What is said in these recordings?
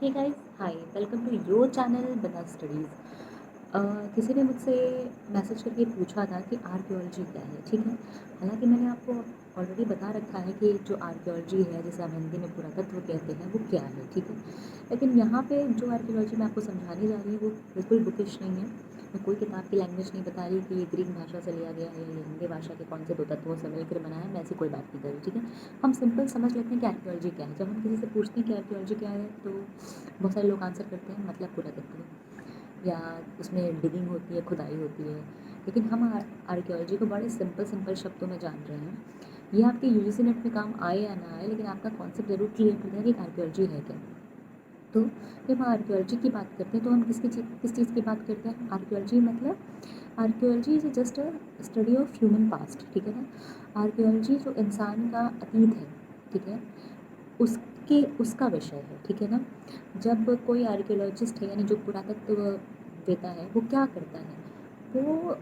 Hey guys, hi, welcome to your channel बता studies. किसी ने मुझसे मैसेज करके पूछा था कि आर्कियोलॉजी क्या है, ठीक है। हालांकि मैंने आपको ऑलरेडी बता रखा है कि जो आर्कियोलॉजी है, जिसे हम हिंदी में पुरातत्व कहते हैं, वो क्या है, ठीक है। लेकिन यहाँ पे जो आर्कियोलॉजी मैं आपको समझाने जा रही हूँ वो बिल्कुल बुकिश नहीं है। मैं कोई किताब की लैंग्वेज नहीं बता रही कि ये ग्रीक भाषा से लिया गया है, ये हिंदी भाषा के कौन से दो तत्वों से मिलकर बना है, मैं ऐसी कोई बात नहीं कर रही, ठीक है। हम सिंपल समझ लेते हैं कि आर्कियोलॉजी क्या है। जब हम किसी से पूछते हैं कि आर्कियोलॉजी क्या है, तो बहुत सारे लोग आंसर करते हैं मतलब पुरातत्व, या उसमें डिगिंग होती है, खुदाई होती है। लेकिन हम आर्कियोलॉजी को बड़े सिंपल शब्दों में जान रहे हैं। ये आपके यूजीसी नेट में काम आए या ना आए, लेकिन आपका कॉन्सेप्ट ज़रूर क्लियर कर देगा कि आर्कियोलॉजी है क्या। तो जब हम आर्कियोलॉजी की बात करते हैं तो हम किस चीज़ की बात करते हैं। आर्कियोलॉजी मतलब archaeology is just a study of human past, ठीक है ना। आर्कियोलॉजी जो इंसान का अतीत है, ठीक है, उसके उसका विषय है, ठीक है ना। जब कोई आर्कियोलॉजिस्ट है यानी जो पुरातत्ववेत्ता है, वो क्या करता है, वो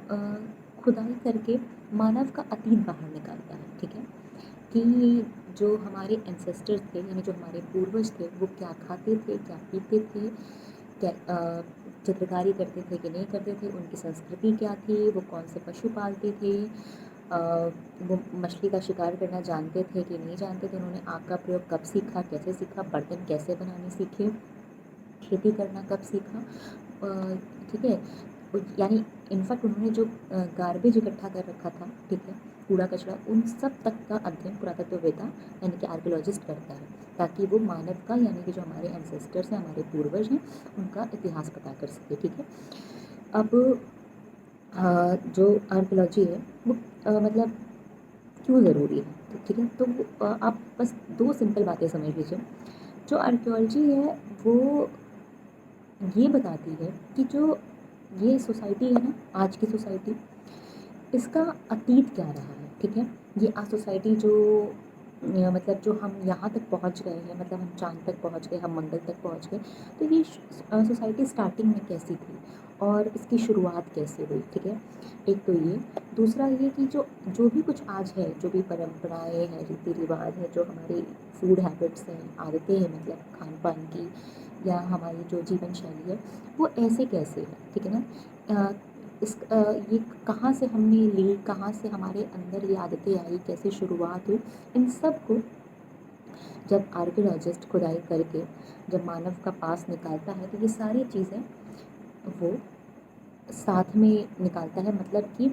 खुदाई करके मानव का अतीत बाहर निकालता है, ठीक है। कि जो हमारे एंसेस्टर्स थे यानी जो हमारे पूर्वज थे, वो क्या खाते थे, क्या पीते थे, क्या चित्रकारी करते थे कि नहीं करते थे, उनकी संस्कृति क्या थी, वो कौन से पशु पालते थे, अ, वो मछली का शिकार करना जानते थे कि नहीं जानते थे, उन्होंने आग का प्रयोग कब सीखा, कैसे सीखा, बर्तन कैसे बनाने सीखे, खेती करना कब सीखा, ठीक है। यानी इनफैक्ट उन्होंने जो गार्बेज इकट्ठा कर रखा था, ठीक है, कूड़ा कचरा, उन सब तक का अध्ययन पुरातत्ववेत्ता यानी कि आर्कियोलॉजिस्ट करता है, ताकि वो मानव का यानी कि जो हमारे एंसेस्टर्स हैं, हमारे पूर्वज हैं, उनका इतिहास पता कर सके, ठीक है। अब जो आर्कियोलॉजी है वो मतलब क्यों ज़रूरी है, तो ठीक है। तो आप बस दो सिंपल बातें समझ लीजिए। जो आर्कियोलॉजी है वो ये बताती है कि जो ये सोसाइटी है ना, आज की सोसाइटी, इसका अतीत क्या रहा है, ठीक है। ये आज सोसाइटी जो मतलब जो हम यहाँ तक पहुँच गए हैं, मतलब हम चाँद तक पहुँच गए, हम मंगल तक पहुँच गए, तो ये सोसाइटी स्टार्टिंग में कैसी थी और इसकी शुरुआत कैसे हुई, ठीक है। एक तो ये, दूसरा ये कि जो जो भी कुछ आज है, जो भी परंपराएं हैं, रीति रिवाज है, जो हमारी फूड हैबिट्स हैं, आदतें हैं, मतलब खान पान की, या हमारी जो जीवन शैली है, वो ऐसे कैसे है, ठीक है ना। ये कहाँ से हमने ली, कहाँ से हमारे अंदर ये आदतें आई, कैसे शुरुआत हुई, इन सब को जब आर्कियोलॉजिस्ट खुदाई करके जब मानव का पास निकालता है, तो ये सारी चीज़ें वो साथ में निकालता है। मतलब कि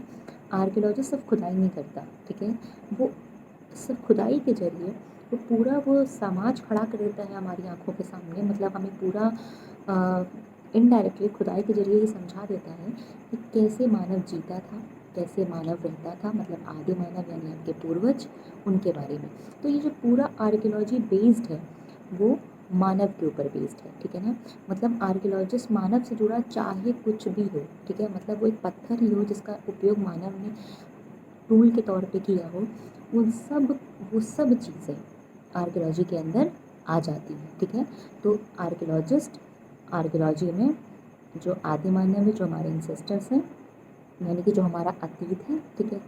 आर्कियोलॉजिस्ट सिर्फ खुदाई नहीं करता, ठीक है, वो सिर्फ खुदाई के जरिए वो पूरा वो समाज खड़ा कर देता है हमारी आंखों के सामने। मतलब हमें पूरा इनडायरेक्टली खुदाई के जरिए ये समझा देता है कि कैसे मानव जीता था, कैसे मानव रहता था, मतलब आदि मानव यानी आपके पूर्वज, उनके बारे में। तो ये जो पूरा आर्कियोलॉजी बेस्ड है वो मानव के ऊपर बेस्ड है, ठीक है ना। मतलब आर्कियोलॉजिस्ट मानव से जुड़ा चाहे कुछ भी हो, ठीक है, मतलब वो एक पत्थर ही हो जिसका उपयोग मानव ने टूल के तौर पे किया हो, वो सब चीज़ें आर्कियोलॉजी के अंदर आ जाती हैं, ठीक है। तो आर्कियोलॉजिस्ट आर्कियोलॉजी में जो आदि मानव है, जो हमारे एंसेस्टर्स हैं, यानी कि जो हमारा अतीत है, ठीक है,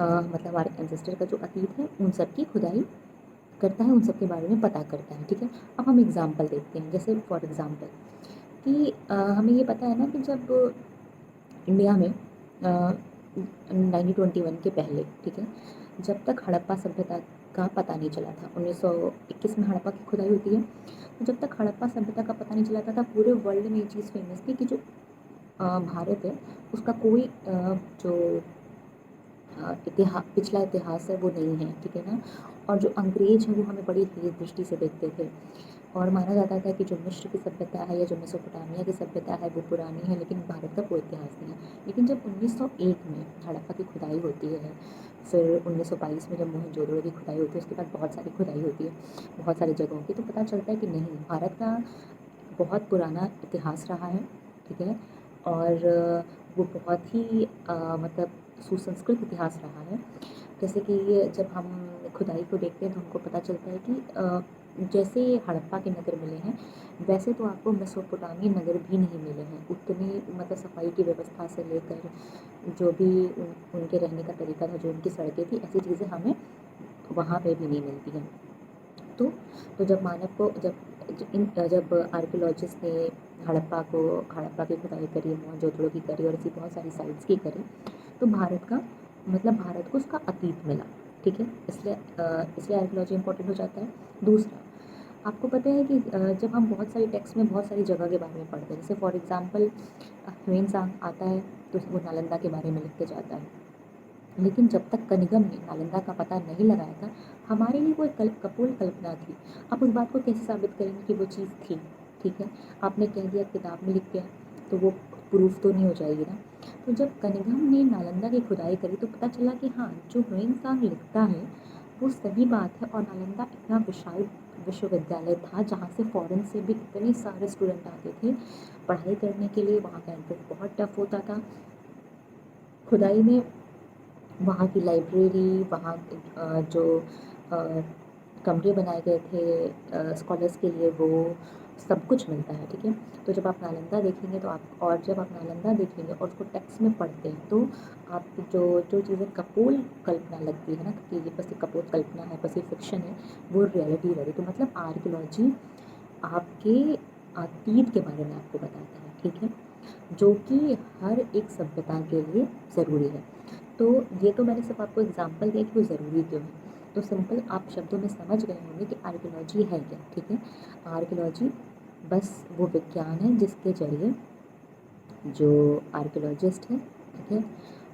मतलब हमारे एंसेस्टर का जो अतीत है, उन सब की खुदाई करता है, उन सब के बारे में पता करता है, ठीक है। अब हम एग्जाम्पल देखते हैं। जैसे फॉर एग्ज़ाम्पल कि हमें ये पता है ना कि जब इंडिया में 1921 के पहले, ठीक है, जब तक हड़प्पा सभ्यता का पता नहीं चला था, 1921 में हड़प्पा की खुदाई होती है। तो जब तक हड़प्पा सभ्यता का पता नहीं चला था, पूरे वर्ल्ड में ये चीज़ फेमस थी कि जो भारत है उसका कोई जो पिछला इतिहास है वो नहीं है, ठीक है ना। और जो अंग्रेज हैं वो हमें बड़ी हेय दृष्टि से देखते थे, और माना जाता था कि जो मिस्र की सभ्यता है या जो मेसोपोटामिया की सभ्यता है वो पुरानी है, लेकिन भारत का कोई इतिहास नहीं है। लेकिन जब 1901 में हड़प्पा की खुदाई होती है, फिर 1922 में जब मोहनजोदड़ो की खुदाई होती है, उसके बाद बहुत सारी खुदाई होती है बहुत सारी जगहों की, तो पता चलता है कि नहीं, भारत का बहुत पुराना इतिहास रहा है, ठीक है। और वो बहुत ही मतलब सुसंस्कृत इतिहास रहा है। जैसे कि जब हम खुदाई को देखते हैं तो हमको पता चलता है कि जैसे हड़प्पा के नगर मिले हैं, वैसे तो आपको मेसोपोटामियन नगर भी नहीं मिले हैं उतनी, मतलब सफाई की व्यवस्था से लेकर जो भी उनके रहने का तरीका था, जो उनकी सड़कें थी, ऐसी चीज़ें हमें वहाँ पे भी नहीं मिलती हैं। तो जब मानव को जब जब आर्कियोलॉजिस्ट ने हड़प्पा की खुदाई करी, मोहनजोदड़ो की करी और ऐसी बहुत सारी साइट्स की करी, तो भारत को उसका अतीत मिला, ठीक है? इसलिए आर्कियोलॉजी इंपॉर्टेंट हो जाता है। दूसरा, आपको पता है कि जब हम बहुत सारी टेक्स्ट में बहुत सारी जगह के बारे में पढ़ते हैं, जैसे फॉर एग्जांपल ह्वेनसांग आता है तो वो नालंदा के बारे में लिख के जाता है, लेकिन जब तक कनिगम ने नालंदा का पता नहीं लगाया था, हमारे लिए वो एक कपोल कल्पना थी। आप उस बात को कैसे साबित करेंगे कि वो चीज़ थी? ठीक है, आपने कह दिया किताब में लिख दिया, तो वो प्रूफ तो नहीं हो जाएगी ना। तो जब कनिगम ने नालंदा की खुदाई करी तो पता चला कि हाँ, जो ह्वेनसांग लिखता है वो सही बात है, और नालंदा इतना विशाल विश्वविद्यालय था जहाँ से फॉरेन से भी इतने सारे स्टूडेंट आते थे पढ़ाई करने के लिए। वहाँ का एंट्रेंस बहुत टफ होता था। खुदाई में वहाँ की लाइब्रेरी, वहाँ जो कमरे बनाए गए थे स्कॉलर्स के लिए, वो सब कुछ मिलता है, ठीक है? तो जब आप नालंदा देखेंगे तो जब आप नालंदा देखेंगे और उसको टेक्स्ट में पढ़ते हैं तो आप जो जो चीज़ें कपोल कल्पना लगती है ना कि ये बस एक कपोल कल्पना है, बस ये फिक्शन है, वो रियलिटी रही। तो मतलब आर्कियोलॉजी आपके अतीत के बारे में आपको बताता है, ठीक है? जो कि हर एक सभ्यता के लिए ज़रूरी है। तो ये तो मैंने सिर्फ आपको एग्जांपल दिया कि वो ज़रूरी क्यों है। तो सिंपल आप शब्दों में समझ गए होंगे कि आर्कियोलॉजी है क्या, ठीक है? आर्कियोलॉजी बस वो विज्ञान है जिसके ज़रिए जो आर्कियोलॉजिस्ट है, ठीक है,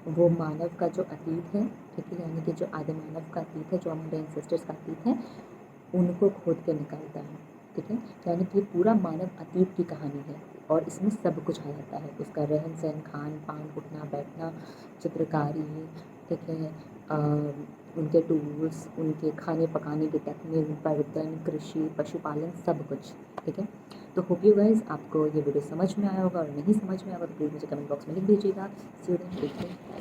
वो मानव का जो अतीत है, ठीक है, यानी कि जो आदि मानव का अतीत है, जो हमारे एंसेस्टर्स का अतीत है, उनको खोद के निकालता है, ठीक है? यानी कि पूरा मानव अतीत की कहानी है और इसमें सब कुछ आ जाता है, उसका रहन सहन, खान पान, उठना बैठना, चित्रकारी, ठीक है, उनके टूल्स, उनके खाने पकाने की टेक्निक, बर्तन, कृषि, पशुपालन, सब कुछ, ठीक है? तो होप यू गाइज आपको ये वीडियो समझ में आया होगा, और नहीं समझ में आया होगा तो प्लीज़ मुझे कमेंट बॉक्स में लिख दीजिएगा। सी यू देन, टेक केयर।